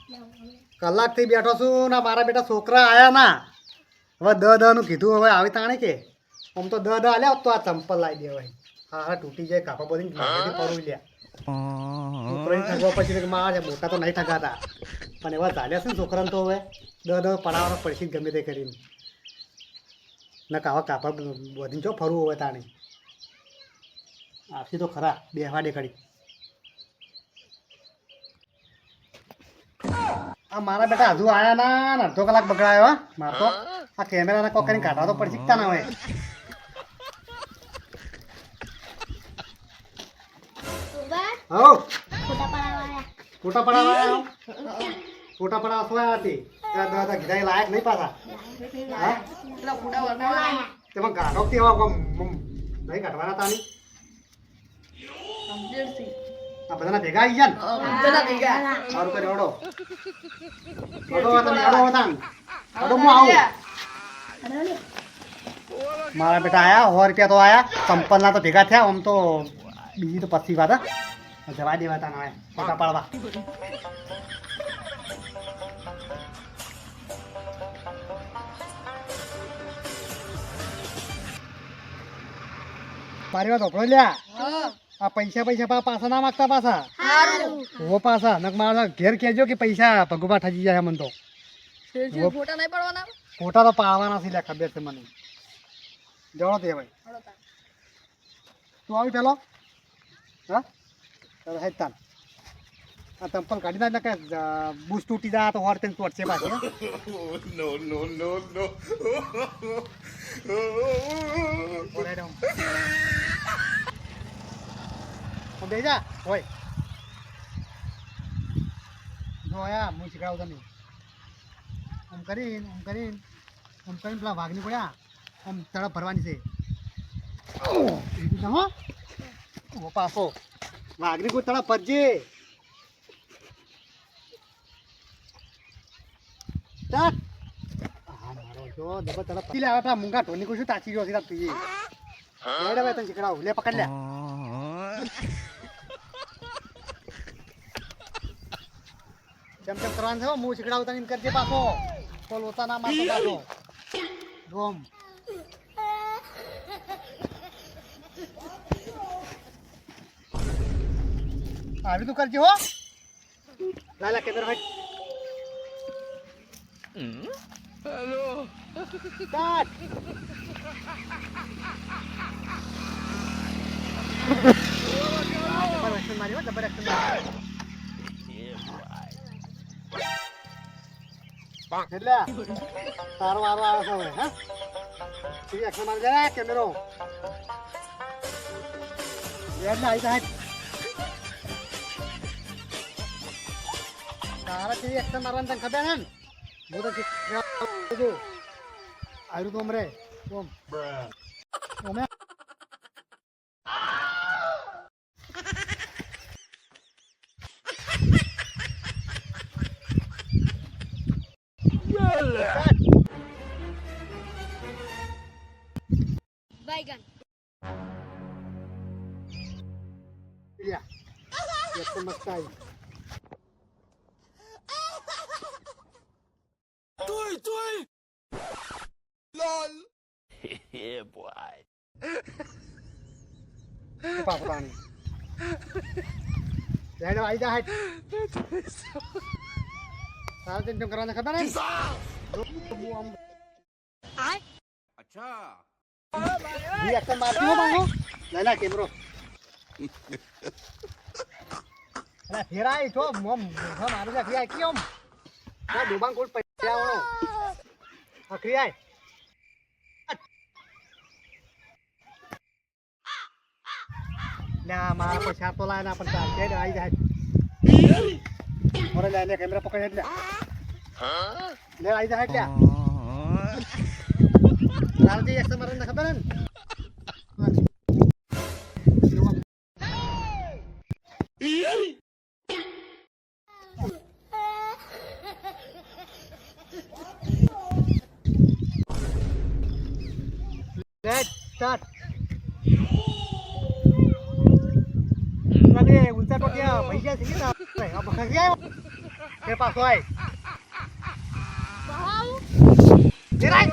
કલાકથી બેઠો છું ને મારા બેટા છોકરા આયા ના હવે દનું કીધું હવે આવી તાણે કે આમ તો આલ્યા તો આ ચંપલ લાવી દેવાય હા તૂટી જાય કાપા બધી પડું લ્યા છોકરાને ઠગવા પછી મારા મોટા તો નહીં ઠગાતા પણ એવા ચાલ્યા છે ને છોકરાને તો હવે પડાવવાનો પડશે ગમે તે કરીને ના કાવા કાપા બધી જો ફરવું હોય તાણે આપી તો ખરા બેહવા દે ખડી આ મારા બેટા હજુ આયા ના અડધો કલાક બગડાયો માર તો આ કેમેરાના કોક કરીને કાઢવા તો પડી શીખતા ના હોય હો ફોટા પડાવવા ફોટા પડાવવા સોયા હતી દાદા કીધા લાયક નહીં પાછા તેમાં ગાઢો કેવા નહીં કાઢવાના તાની આ બધાના ભેગા આવી ગયા ને સારું કરી ઓડો મારા બેટા આયા 100 રૂપિયા તો આયા ચંપલના તો ભેગા થયા આમ તો બીજી તો પછી વાત જવા દેવા તા ના ફોટા પાડવા મારી વાત ઓપડો લ્યા આ પૈસા પાછા ના માગતા પાછા હો પાછા નક મારા ઘેર કહેજો કે પૈસા ભગવા ઠજી જાય મને તો ફોટા તો પાડવાના છે ખબર છે મને જવાનો તે ભાઈ તું આવી પેલો હા ચાલો હેડ તાન આ ચંપલ કાઢી નાખ કે બૂસ તૂટી જાય તો હોર તેને તોડશે પાછી બે જા હોય જો આયા હું શીખડાવું તને આમ કરીને પેલા વાઘની પડ્યા આમ તડપ ભરવાની છે હો પાછો વાઘની કોઈ તડપ ભરજે હા મારો જો દબા તડપ લે આવે મૂંગા ઢોની કોઈ શું તાચી ગયો છે તું તને શીખડાવું લે પકડ લે ચમ કરવાનું છે હું શીખડાવું તને એમ કરજે પાછો તો લોતા ના મારતો પાછો ગોમ આવી તું કરજે હો લાલા કેદર ભાઈ હેલો કાટ ડબલ એક્શન માર્યો ડબલ એક્શન માર્યો એટલે તારો વારો આવે છે હવે હા તું એક્શન મારી જાય કેમેરો યાદ ના આવી થાય તારા થી એક્શન મારવાનું તને ખબર હે ને હું તો આવ્યું તો અમરે ઓમે Baigan. Ya. Ya temaskai. Tuy. LOL. Yeah boy. Apa ni? Jangan ai dah. Salah jam kerana khabar hai. Ai? अच्छा ये एक्शन मारती हो बांगो लेला कैमरो अरे फेरा आई तो मम मारू जा क्रिया की ओम तो डुबांग कोट पैसा आवणो आ क्रिया ना मारा पैसा तो लाना पण चालते आई जा और ले कैमरा पकड़ ले ले आई जा क्या Nanti ya samaran nak kabaran. Let's start. Nanti unsa to dia पैसा sini ना. Apa kerja? તે પાછો આય બહાવ જીરાય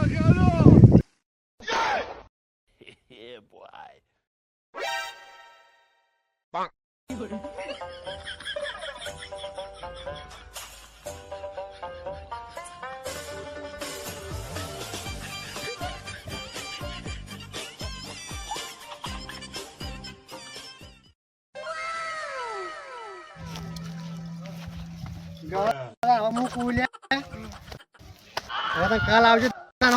હવે હું કુલ્યા હવે તો કાલ આવજો